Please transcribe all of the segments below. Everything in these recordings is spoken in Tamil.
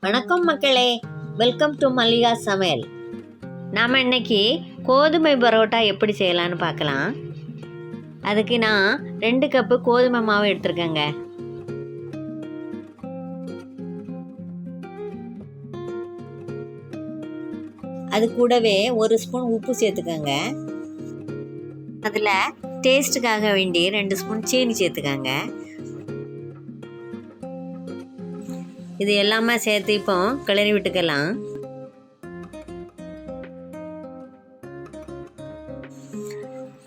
வணக்கம் மக்களே, வெல்கம் டு மல்லிகா சமையல். நாம் இன்னைக்கு கோதுமை பரோட்டா எப்படி செய்யலான்னு பார்க்கலாம். அதுக்கு நான் 2 கப்பு கோதுமை மாவு எடுத்துருக்கேங்க. அது கூடவே 1 ஸ்பூன் உப்பு சேர்த்துக்கோங்க. அதில் டேஸ்ட்டுக்காக வேண்டி 2 ஸ்பூன் சீனி சேர்த்துக்கோங்க. இது எல்லாமே சேர்த்து இப்போ கிளறி விட்டுக்கலாம்.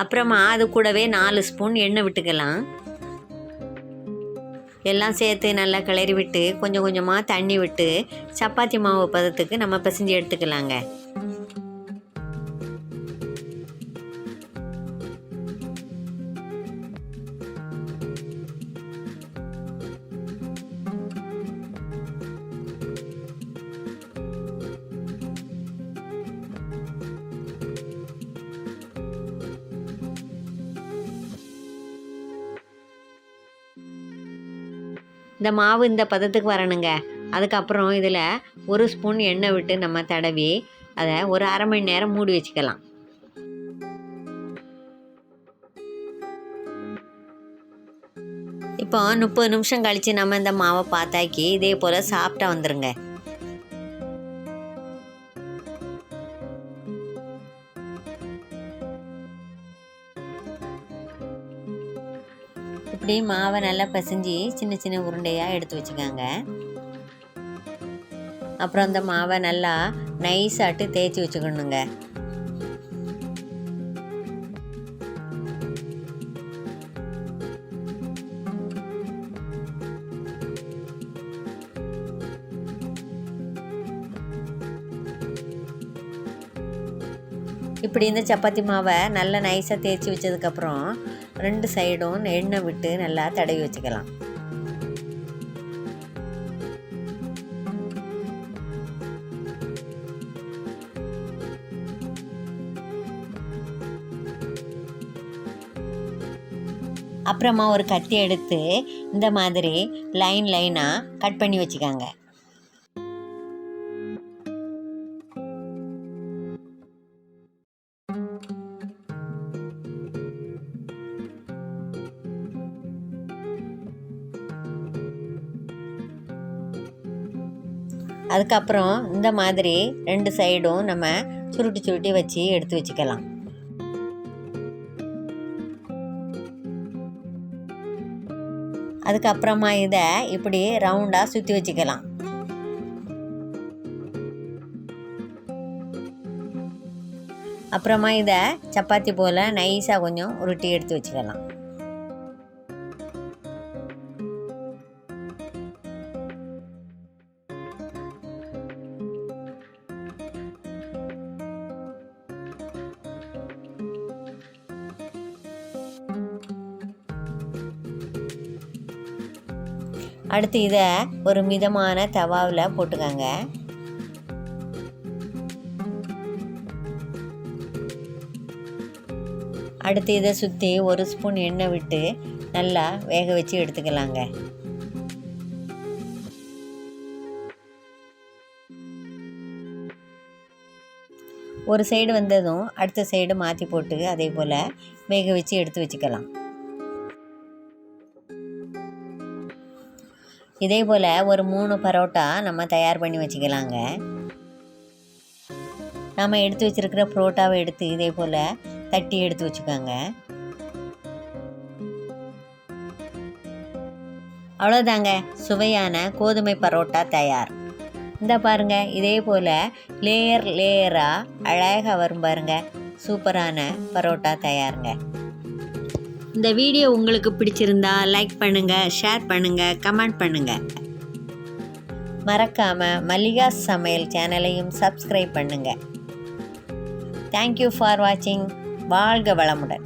அப்புறமா அது கூடவே 4 ஸ்பூன் எண்ணெய் விட்டுக்கலாம். எல்லாம் சேர்த்து நல்லா கிளறி விட்டு கொஞ்சம் கொஞ்சமாக தண்ணி விட்டு சப்பாத்தி மாவு பதத்துக்கு நம்ம பிசைஞ்சு எடுத்துக்கலாங்க. இந்த மாவு இந்த பதத்துக்கு வரணுங்க. அதுக்கப்புறம் இதில் 1 ஸ்பூன் எண்ணெய் விட்டு நம்ம தடவி அதை ஒரு அரை மணி நேரம் மூடி வச்சுக்கலாம். இப்போ 30 நிமிஷம் கழித்து நம்ம இந்த மாவை பார்த்தாக்கி இதே போல் சாப்பிட்டா வந்துருங்க. இப்படி மாவை நல்லா பிசைஞ்சு சின்ன சின்ன உருண்டையாக எடுத்து வச்சுக்கோங்க. அப்புறம் அந்த மாவை நல்லா நைஸாட்டு தேய்ச்சி வச்சுக்கணுங்க. இப்படி இந்த சப்பாத்தி மாவை நல்லா நைஸாக தேய்ச்சி வச்சதுக்கப்புறம் 2 சைடும் எண்ணெய் விட்டு நல்லா தடவி வச்சுக்கலாம். அப்புறமா ஒரு கத்தி எடுத்து இந்த மாதிரி லைனாக கட் பண்ணி வச்சுக்கோங்க. அதுக்கப்புறம் இந்த மாதிரி 2 சைடும் நம்ம சுருட்டி வச்சு எடுத்து வச்சுக்கலாம். அதுக்கப்புறமா இதை இப்படி ரவுண்டாக சுற்றி வச்சுக்கலாம். அப்புறமா இதை சப்பாத்தி போல் நைஸாக கொஞ்சம் உருட்டி எடுத்து வச்சுக்கலாம். அடுத்து இதை ஒரு மிதமான தவாவில் போட்டுக்கோங்க. அடுத்து இதை சுற்றி 1 ஸ்பூன் எண்ணெய் விட்டு நல்லா வேக வச்சு எடுத்துக்கலாங்க. ஒரு சைடு வந்ததும் அடுத்த சைடு மாற்றி போட்டு அதே போல் வேக வச்சு எடுத்து வச்சுக்கலாம். இதே போல் ஒரு 3 பரோட்டா நம்ம தயார் பண்ணி வச்சுக்கலாங்க. நம்ம எடுத்து வச்சுருக்கிற பரோட்டாவை எடுத்து இதே போல் தட்டி எடுத்து வச்சுக்கோங்க. அவ்வளோதாங்க, சுவையான கோதுமை பரோட்டா தயார். இந்த பாருங்கள், இதே போல் லேயராக அழகாக வரும் பாருங்கள். சூப்பரான பரோட்டா தயாருங்க. இந்த வீடியோ உங்களுக்கு பிடிச்சிருந்தா லைக் பண்ணுங்கள், ஷேர் பண்ணுங்கள், கமெண்ட் பண்ணுங்கள். மறக்காமல் மல்லிகா சமையல் சேனலையும் சப்ஸ்கிரைப் பண்ணுங்கள். தேங்க்யூ ஃபார் வாட்சிங். வாழ்க வளமுடன்.